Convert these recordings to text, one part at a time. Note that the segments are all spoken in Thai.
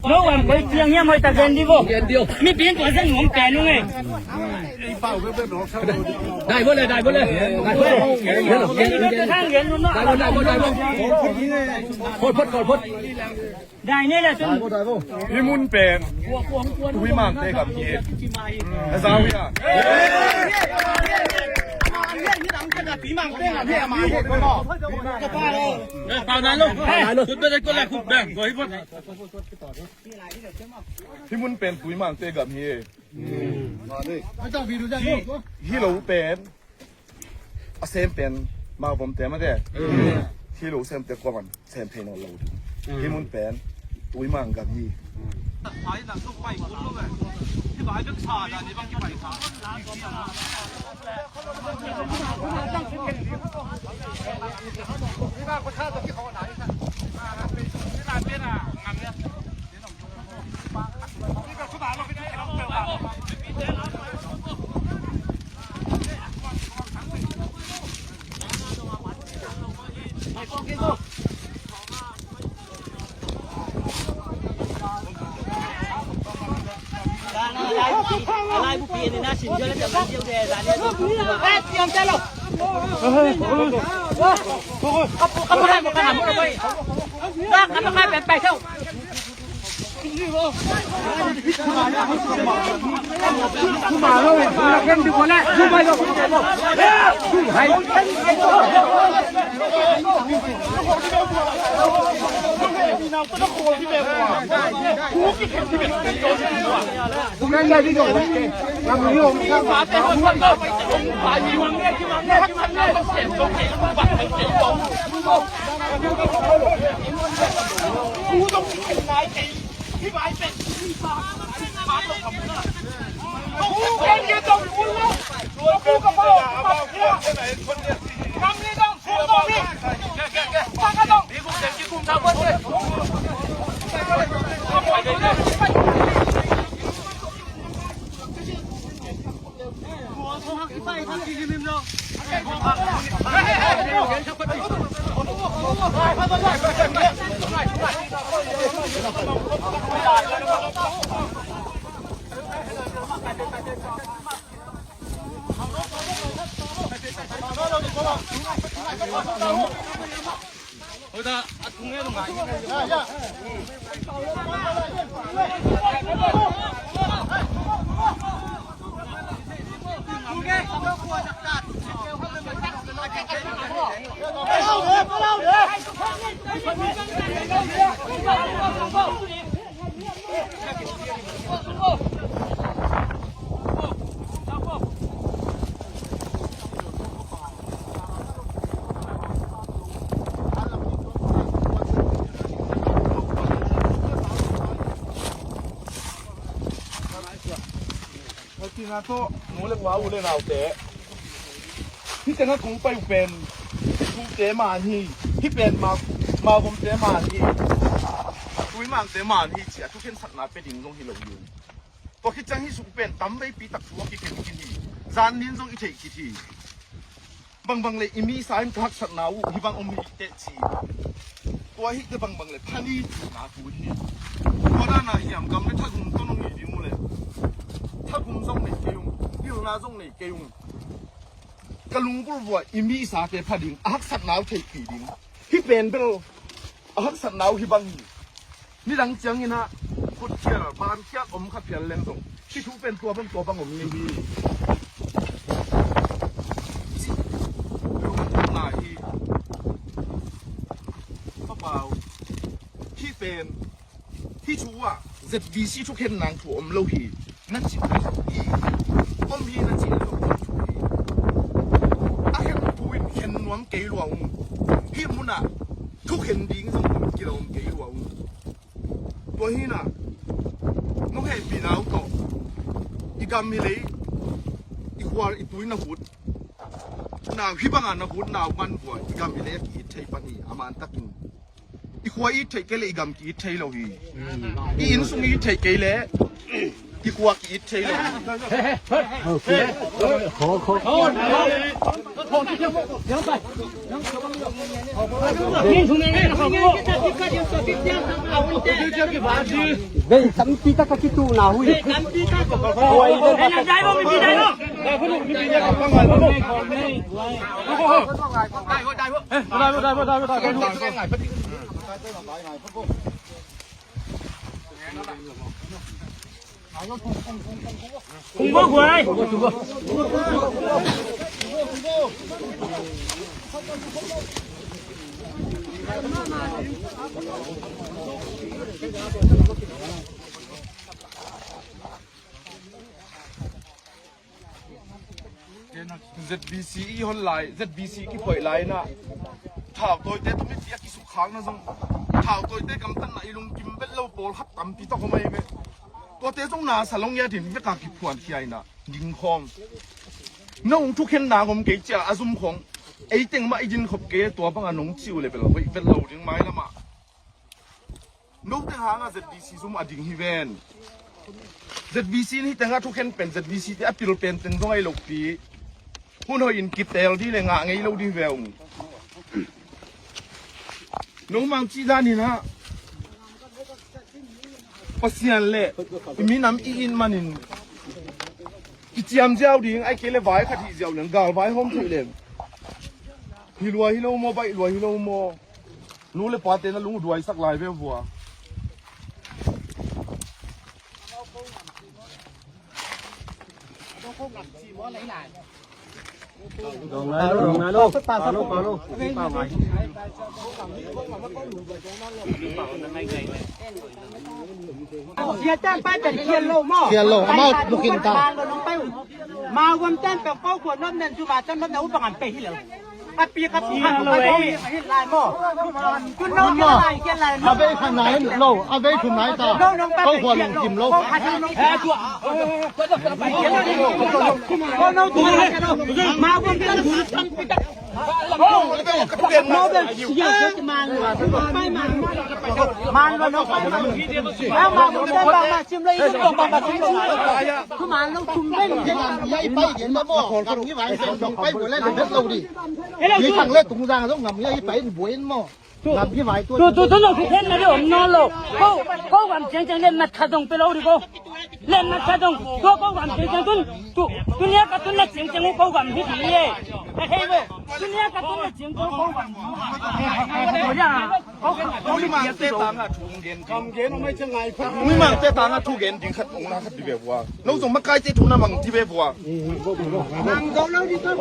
No one boy tiang nya moi ta gen di bo. Mi pin to san ngom pe nu ngai. ได้บ่เลยได้บ่เลยได้บ่เลย Kan gen nu no. ได้บ่ได้บ่ได้บ่พดพด Dai ne la sun. พี่มุนเป็นตุยมันเตกับพี่อาซาวิอาเปล่านั้นลูกคุณไม่ได้ก็แลกคุณแบ่งก็ให้พวกพี่มุนเป็นตุยมันเตกับพี่ที่เราเป็นเซมเป็นมาผมเต็มมาได้ที่เราเซมเต็มกว่ามันเซมเพนเราพี่มุนเป็นตุยมันกับพี่Alai bu pi ni na sin jo la ta ban jiu de la ne do. Tiang cha lo. Kamu hai mo kan mo boy. Dak kamu kai pe pe thau. Kuma lo la ken di ko na. Ku bai lo. Hai. Bukan jadi dong. Kamu yo, kamu apa?ที่นาโต้หนูเล็กว้าวเลยเราเตะที่จะงั้นคงไปเป็นกูเตะมาที่ที่เป็นมาผมเตะมาที่ตุยมันเตะมาที่เสียทุกเห็นสัตว์นาเป็นดิ่งลงที่เราอยู่ก็คิดจังที่สุกเป็นตั้มไปปีตักตัวกี่เป็นกี่ทีจานนิ้นทรงอีเทกี่ทีบางเลยอีมีสายพักสัตว์นาวูที่บางอมีเตะชีตัวฮิตบางเลยพันนี่นาตัวที่ตัวด้านไหนอย่างกำไม่ถ้าคุณต้นน้องอีดิมูเลยถ้าคุณส่งในเกยุงที่เราส่งในเกยุงกะลุงพูดว่าอิมีสาเกพัดิ่งอักษรนาวเทกีดิ่งที่เป็นเปล่าอักษรนาวที่บางนี่ดังจังนี่นะพุทธเจ้าบานเจ้าอมขับเพียรเล่นส่งที่ทุเป็นตัวบางอมนี่ดีรู้มันหนาที่พ่อเปล่าที่เป็นที่ชูอ่ะเจ็บวีซีทุกเห็นนางถูอมโลหีนั่นจิตนั่นอีอมฮีนั่นจิตโลหีอาเห็นผู้วินเห็นนวมเกลวงที่มุน่ะทุกเห็นดิ้งสมมติกิโลเกลวงตัวฮีน่ะน้องเห็นปีนาวก็อีกามิเลยอีควาอีตุยน่ะหุดนาวฮิบังอันน่ะหุดนาวมันบัวอีกามิเลยอีเทปนีอามันตักินอีควาอีเทเกเลอีกามกีเทโลหีอีอินสุงอีเทเกเลอีกว่ากีเทโล ZBC อีฮอนไลน์ ZBC กี่ป่วยไลน์นะข่าวตัวเต้ต้องไม่เสียกี่สุขขังนะซงข่าวตัวเต้กำตั้งไหนลงกิมเป็นเล่าโปลฮับตั้มปีต้องเขาไม่เว้ตัวเต้ต้องนาสลงยาถิ่นไม่กล้ากิบขวานขี้ไอ้น่ะยิงคอมน้องทุกเห็นหนาผมเกจ่าอาซุมของไอ้เต็งมาไอ้ยินขบเกตัวพังอันน้องชิวเลยเป็นเราเป็นเราถึงไม้ละมาน้องเต็งหางอ่ะ ZBC ซุ่มอดิ่งฮิเวน ZBC นี่แต่งอ่ะทุกเห็นเป็น ZBC ที่อพิลเป็นเต็งต้องไอ้ลูกปีหุ่นหอยอินกิบเตลที่เลยงะไงเราดีเวลน้องมังจีด้านนี่นะปัสยันเล่มีน้ำอินมันอินกิจยามเจ้าดิ่งไอ้เกล้ไว้ขัดที่เจ้าหนึ่งกาลไว้ห้องถุยเล่ฮิลัวฮิโลโมไปฮิลัวฮิโลโมรู้เลยปาเต้นลุงด้วยสักลายเว้ยบัวเสียจ้างไปเป็นเคียนโลหม้อมาลูกกินตามาวันจ้างแบบเขาขวดน้ำเนินจุบาจ้างน้ำเนินอุปกรณ์ไปที่เหลืออาปีกับปีหันไปที่ลายหม้อคุณน้องเคียนลายเอาไปขนาดโลเอาไปขนาดตาเขาขวดลงกิมโลแพ้ตัวเขาน้องตัวมาวันจ้างทำไปตัดโอ้เป็นโมเดลเยอะจะมาเลยไปมาแล้วน้องไปแล้วมาผมได้บางมาชิมเลยต้องบางมาชิมเลยคือมาแล้วคุมได้ยังยัยไปเห็นมาบ่กับที่ไหวเป็นดอกไปบ่แล้วเด็ดเราดิมีทางเล็ดตรงกลางต้องงำยัยไปบ่เห็นบ่งำที่ไหวตัวน้องเห็นนะเดี๋ยวน้องโลก็วันเจงเล่นนัดขาดงไปแล้วดิก็เล่นนัดขาดงก็วันเจงตุนเนี้ยกับตุนนัดเจงก็วันที่ดีเฮ้ยบ่ตุนเนี้ยกับตุนนัดเจงก็วัน我呀，我你妈这当啊出钱，刚钱我没挣爱分。你妈这当啊出钱，定看我那看地别话，老总没改这出那忙地别话。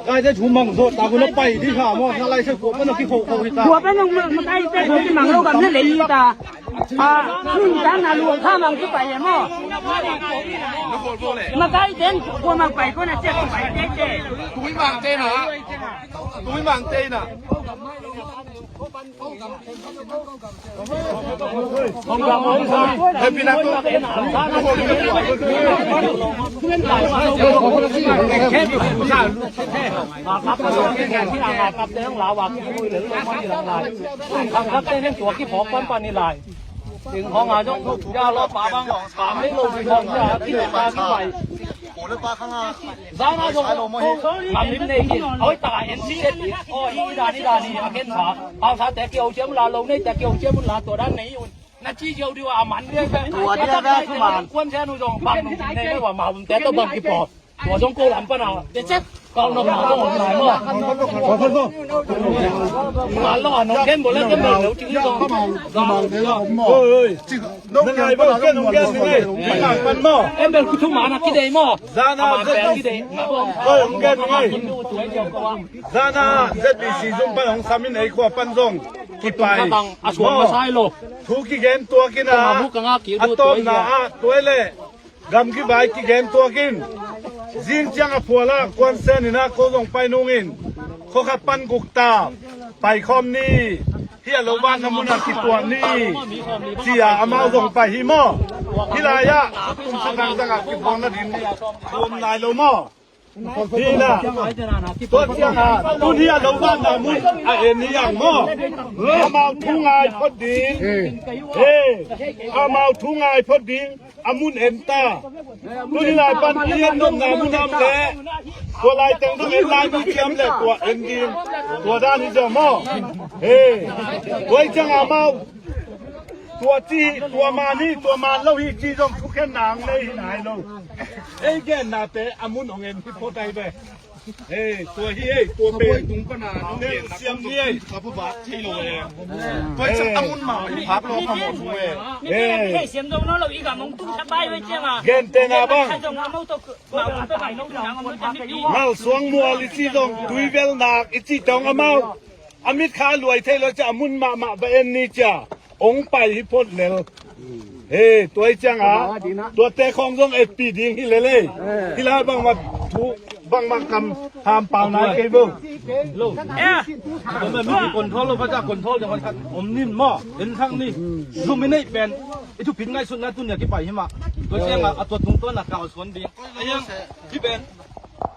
该在出忙说，大概那摆的啥么？他来是国本那去后的打。我本来我该在出去忙了，我们来的啊，你咱那路他忙去摆什么？我该点我们摆过来这个摆这些。对忙这哪？对忙这哪？ให้พี่นักตัวแค่ที่ผู้ชายมาครับแค่ที่อาครับเรื่องลาวาที่คุยหรือมาที่หลังลายครับเรื่องตัวที่ผอมปันนี่ลายถึงของอาจจะยาล้อป่าบ้างป่าไม่ลงของยาที่ตาที่ไหวร้านอาจจะทำลิ้มในกินเอาไว้ตายเอ็นซีเด็ดโอ้ยดานี่อาเกนขาเอาถ้าแต่เกี่ยวเชื่อมลาลงนี่แต่เกี่ยวเชื่อมลาตัวด้านไหนอยู่นาทีเดียวดีว่ามันเรื่องตัวเดียวได้ขึ้นมาควรแค่นูจงปังในไม่ว่ามาผมแต่ต้องบังกี่ปอตัวจงโกหลังปะนาเด็ดเจ็บกองนกหนาต้องหดหายมั้งมาล่อน้องเข้มหมดแล้วเข้มหมดแล้วจริงจงเฮ้ยน้องไงบ้างน้องแกนี่ไม่ต่างกันมั้งเอ็มเป็นคุณทุกมานะกี่เดย์มั้งซานาเจ็ดกี่เดย์เฮ้ยน้องแกนี่ซานาเจ็ดปีสี่จงไปของสามีไหนขวบปันจงกี่ไปอาสวงมาใช่โลทุกกี่เกนตัวกินอ่ะอัตโตมนะตัวเล่กำกี่ใบกี่เกนตัวกินจิงจังอภัวละควนเซนินะเขาส่งไปนุ่งินเขาขับปันกุกตาไปคอมนี่ที่อโลบานน้ำมันกิตัวนี่เสียอามาส่งไปฮิโมที่ลายะตุ้มสังกังสังกิบองนาดินรวมนายโลโม นี่นะตัวเชียงอ่ะตัวนี้เราบ้านนามุนเอ็นนี่อย่างมั่วอามาทุ่งไงพอดีอามาทุ่งไงพอดีอามุนเอ็นตาตัวนี้ลายปันเทียนนมนามุนน้ำแหล่ตัวลายแต่งต้องเอ็นลายมือเทียมแหละตัวเอ็นดีตัวด้านนี้จะมั่วตัวเชียงอามาตัวจีตัวมานี่ตัวมาเล่าฮีจีต้องทุกแค่นางเลยไหนเราแกนาเตอามุนของเอ็นที่พอใจไปตัวฮีตัวเป็นตุ้งปนาน้องเสียมนี่ขับผู้บาดที่เลยตัวจะอามุนมาพับเราขโมยช่วยเสียงตรงนั้นเราอีกอะมองตุ้งทับใบไว้เจ้ามาเกนเตนาบ้างมาสวงมัวลิซีตรงดุยเวลนักอิจิตองอามาอามิดขารวยเทเราจะอามุนมาเบนนี่จ้าองไปที่พ้นเนลตัวจังอ่ะตัวเตะของต้องเอปีดิ้งที่เลยที่ลาบางมาถูบางคำทำเปล่าไหนเก็บลูกผมไม่มีคนท้อลูกพระเจ้าคนท้ออย่างวันทันผมนิ่มหม้อเห็นทั้งนี้ลูกไม่ได้เป็นไอ้ทุกผิดง่ายสุดนะตุนเนี่ยกี่ไปใช่ไหมตัวเชียงอ่ะตัวตรงต้นน่ะเก่าสวนดีไอ้ยังที่เป็น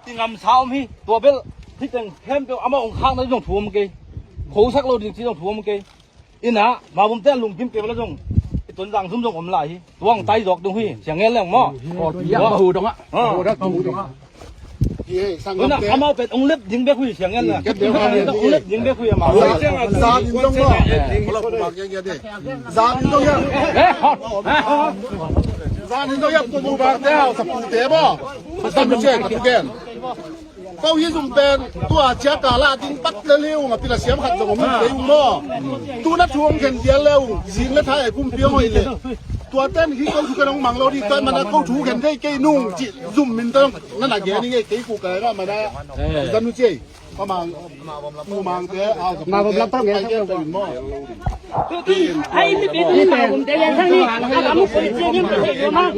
ที่งำเช้าพี่ตัวเบลที่จังแฮมเบลเอามาองข้างนั้นต้องถ่วมกี่โขสักโลดีที่ต้องถ่วมกี่อินะมาผมเต้นลุงพิมพ์เก็บแล้วจงต้นรังซุ้มจงผมไหลตัวงไตดอกตรงพี่เสียงเงี้ยแล้วหม้อยักษ์หูตรงอ่ะหูตรงอ่ะนะเอามาเป็นองเล็บยิงเบี้ยคุยเสียงเงี้ยเลยองเล็บยิงเบี้ยคุยมาซานตรงว่าซานตรงยังซานตรงยังตัวบาเต้าสับเตะบ่สับเจ๊กับแกนเก้าอี้สุ่มเป็นตัวเจ้ากาลาดิ้งปักเร็วๆมาตีละเสียมขัดจมูกเตยมั่วตัวนักทวงเข็นเดียวเร็วสิงและท้ายพุ่มเปี้ยวเลยตัวเต้นที่เขาถูกกระน้องมังเราดีกันมันเขาถูกเข็นได้เกยนุ่งจิซุ่มมินต้องนั่นหนักเยอะนี่ไงเกยกูเกยว่ามาได้ดันนุเจประมาณมูมังเตะเอามาผมรับต้องเงี้ยเกี่ยวกับมั่วไอ้ไม่ปีตัวนี้มาผมเตะยังทั้งนี้อามุคนเจียงไม่ใช่หรือมั้ง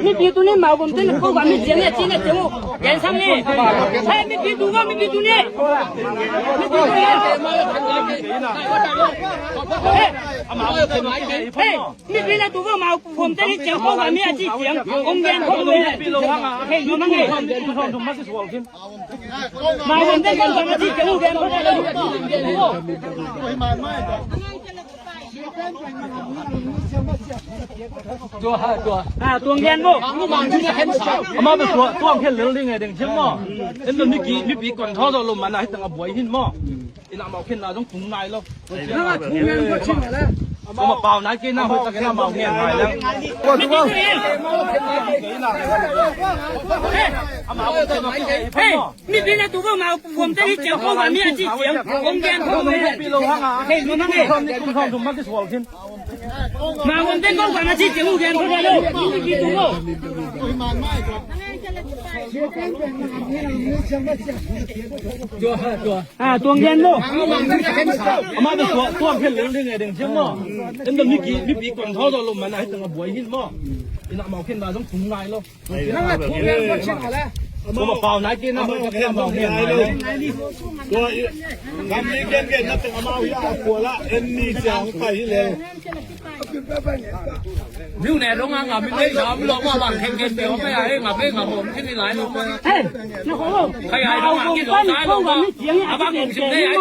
ไม่ปีตัวนี้มาผมเตะเขาว่าไม่เจียงเนี่ยจีเนี่ยเจ้ายังทั้งนี้ไอ้ไม่ปีตัวว่าไม่ปีตัวนี้ไม่ปีตัวนี้ไม่ปีนะตัวว่ามาผมเตะเจ้าเขาว่าไม่จีเจียงองเงินเขาเลยเฮ้ยอยู่มั้งไงมาผมเตะเขาว่าไม่จีเจ้าเงินเขาเลยตัวเงินบ่เอามาเป็นตัวแค่เหลืองได้ไงเด็กเชื่อมั้งเอ็นตัวนี้กี่มีปีก่อนเขาเราลงมาไหนตั้งเอาบวยหินมั้งอีน่ามาขึ้นเราต้องถุงในแล้วถุงเงินก็ชิมแล้วเอามาเปล่าไหนกินน้ำไปตะกี้น้ำเมาเงี้ยไปแล้วว่าตัวเฮ้ยมีปีนะตัวว่ามาผมจะให้เจ้าเขาว่ามีอาชีพเสียงองเงินเขาเลยเฮ้ยรู้มั้งไงมาผมเต้นก็ว่าอาชีพเสียงองเงินเขาเลยมีปีตัวตัวเงินบ่เอามาเป็นตัวแค่เหลืองได้ไงเด็กเชื่อมั้งเอ็นตัวนี้กี่มีปีก่อนเขาเราลงมาไหนตั้งเอาบวยหินมั้งอีน่าเมาขึ้นเราต้องถุงในแล้วนั่นแหละถุงเงินก็ชิมแล้วตัวเปล่าไหนกินน้ำมันแค่เมาเงี้ยเลยตัวทำนี้เก่งๆนะเป็นเมาอย่าปวดละเอ็นนี่เสียงไปที่เร็วมิวเนี่ยร้องงานไม่ได้ทำร้องว่าวันเก่งๆเดี๋ยวไม่ไอ้งานไม่งานผมที่นี่หลายลูกเลยเฮ้ยนะโหใครไอ้ร้องงานกินร้องได้ร้องว่าอาบ้าผมชิมได้ไอ้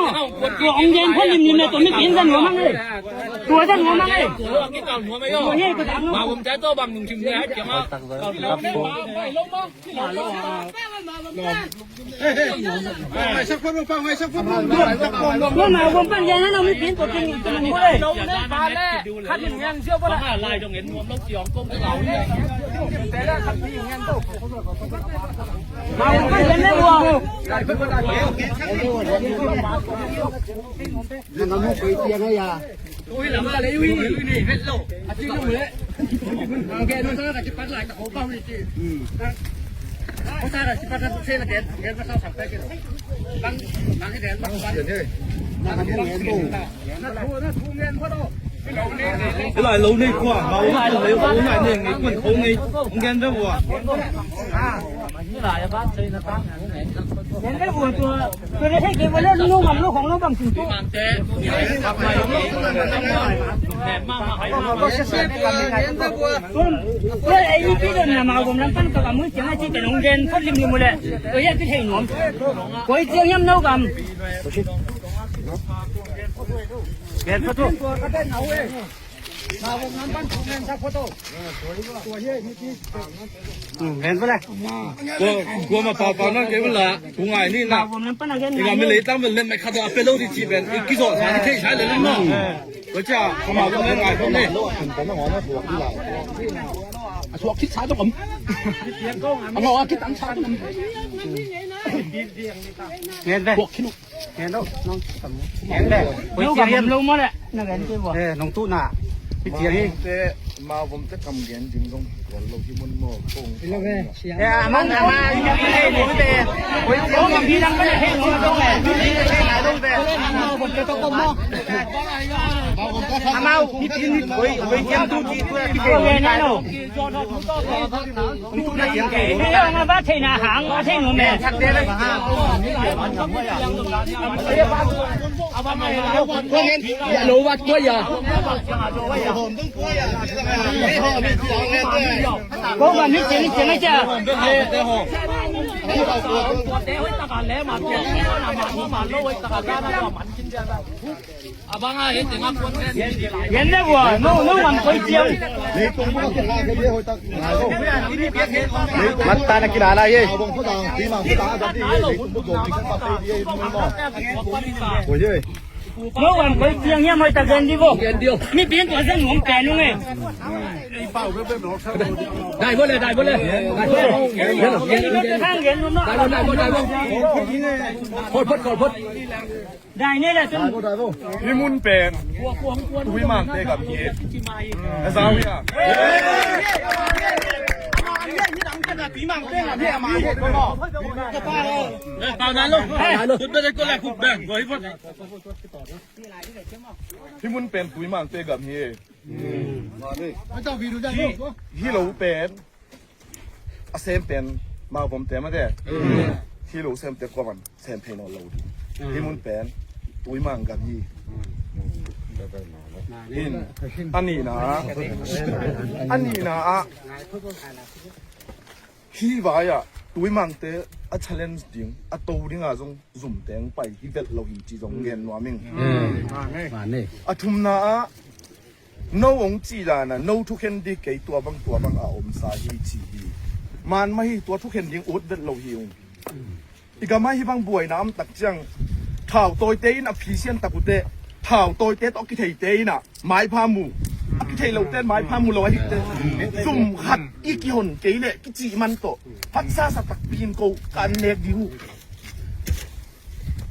ตัวองเย็นพ่อยิมยิมเนี่ยตัวไม่กินกันหัวมั้งเลยตัวจะหัวมั้งเลยตัวกินกันหัวไม่ย่อมาผมใจโตบางหนุ่มชิมได้ไอ้เจ้ามาไม่สักคนฟังไม่สักคนว่ามาผมปั้นยันนั้นเราไม่กินตัวกินตัวนี้เลยลงได้ปานแล้วขัดอย่างเงี้ยเชื่อป่ะล่ะลายตรงเห็นรวมต้องเกี่ยวก้มเราเนี่ยแต่ละขัดที่อย่างเงี้ยโตมาผมปั้นยันแล้ววัวยังเอาไปเตียงให้ยาอุ้ยหลังอะไรวิ่งนี่เฮ็ดโลอาชีพนู่นเลยแกนั่นก็จะปัดหลายกับเขาเป้าจริงเขาตากับสิปัดเส้นละแกนมาเข้าสั่งไปกันบางให้แดนบางวันเดี๋ยวนี้ทำเงินตู้น่าทูเงินพ่อโต来楼内挂，毛奶楼奶那你滚头你，我跟着我。 เห็นได้บัวตัวได้ให้เก็บไว้แล้วลูกมันลูกของลูกบางสิ่งตัว มันแต่ทำไมแหนมาให้มา ตัวไอ้นี่พี่เดินมาผมนั้นปั้นกับมือเสียงไอ้ที่เป็นโรงเรียนเขาริมริมเลยตัวแยกที่เห็นหนอมก๋วยเตี๋ยวย่ำเน่ากันเห็นประตูเห็นปะเลย 我嘛爸爸那给我啦，同爱你啦。 ผมนั้นปั้นอะไร 你讲没来当没来，没看到阿伯老的这边，你几少钱？你退下来了嘛？我讲他妈我们爱他们。ชัวคิดช้าต้องผมเอาว่าคิดตังช้าต้องผม เห็นได้เห็นแล้วน้องเห็นได้ก๋วยเตี๋ยวย่ำลงมาเลยนั่นเห็นที่บ่น้องตู้น่ะก๋วยเตี๋ยวนี่ แต่มาผมจะกำเงินจริงตรงก่อนเราที่มันหมอกตรง มันมาอย่างนี้ให้หนูไปก๋วยเตี๋ยวอย่างนี้ดังไม่ได้ให้หนูตรงไหนผมจะต้องก้มหม้ออามาพี่พี่ก๋วยเตี๋ยวตู้จีตัวพี่เก๋นั่นหนูตู้ได้ยังไงนี่เอามาบ้าเทนาหางมาเทหนูแม่ชักเด้เลยรู้ว่าตัวอย่า ก็มันนี่เจ๋งไม่เจ๋ง ตัวเต้ไว้ตะการแล้วมาตัวมาโลไว้ตะการได้ก็มันกินได้อาบังอ่ะเห็นแต่งคนแค่เห็นได้บ่นู้มันก๋วยเตี๋ยว มันตานักกีฬาอะไรเย่โอ้ย นู้มันก๋วยเตี๋ยวเนี่ยไม่ตะเกินดิบ่มีเปลี่ยนตัวเส้นหนุ่มแก่นู่นไง ได้บ่เลยได้บ่เลยข้างเห็นนู่นเนาะ ได้บ่พดพด ได้นี่แหละจน พี่มุนเป็นตุยมันเตกับพี่ไอ้สาวเนี่ย ตอนนั้นลูกคุณไม่ได้ก็แลกคุณแบ่งไว้พอดี พี่มุนเป็นตุยมันเตกับพี่ที่เราเป็นอาเซมเป็นมาผมเต็มมาเด้ที่เราเซมเตก่อนเซมเพนอเราพี่มุนเป็นตุยมันกับพี่อันนี้นะที่ว่าอ่ะตุยมันเตa challenge ding a to ding a jong zum teng pai hi vet lo hi chi jong gen wa ming a thum na no ong chi da na no thu khen di ke tua bang a om sa hi chi hi man ma hi tua thu khen ding ut vet lo hi ong i ga ma hi bang buai na am tak chang thao toi te in a phi sian ta ku te thao toi te to ki thei te na mai pha mu ki thei lo te mai pha mu lo hi te zum khat i ki hon ke le ki chi man toพักษาสัตว์ปีนโกกันเน็กดิว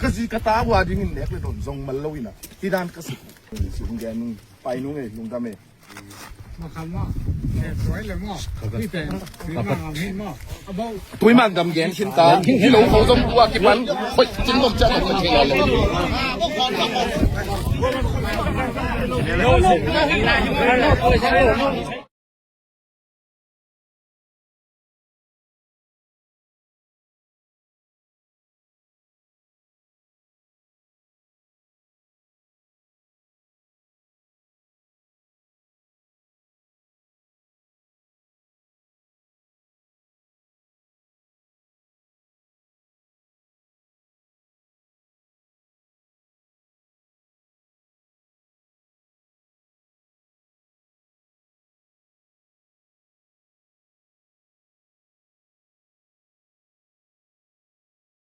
ก็สิกตาว่าดิงินเน็กเลยโดนทรงมันลอยนะที่ด้านก็สิสิลุงแกมึงไปนู้นไงลุงตาเมมาคำว่าสวยเลยมั้งพี่เป็นตุยมันดำแกนชินตาที่หลงเขาจมตัวกิมันคอยจิ้งลมจะหลงกันเชียวเลย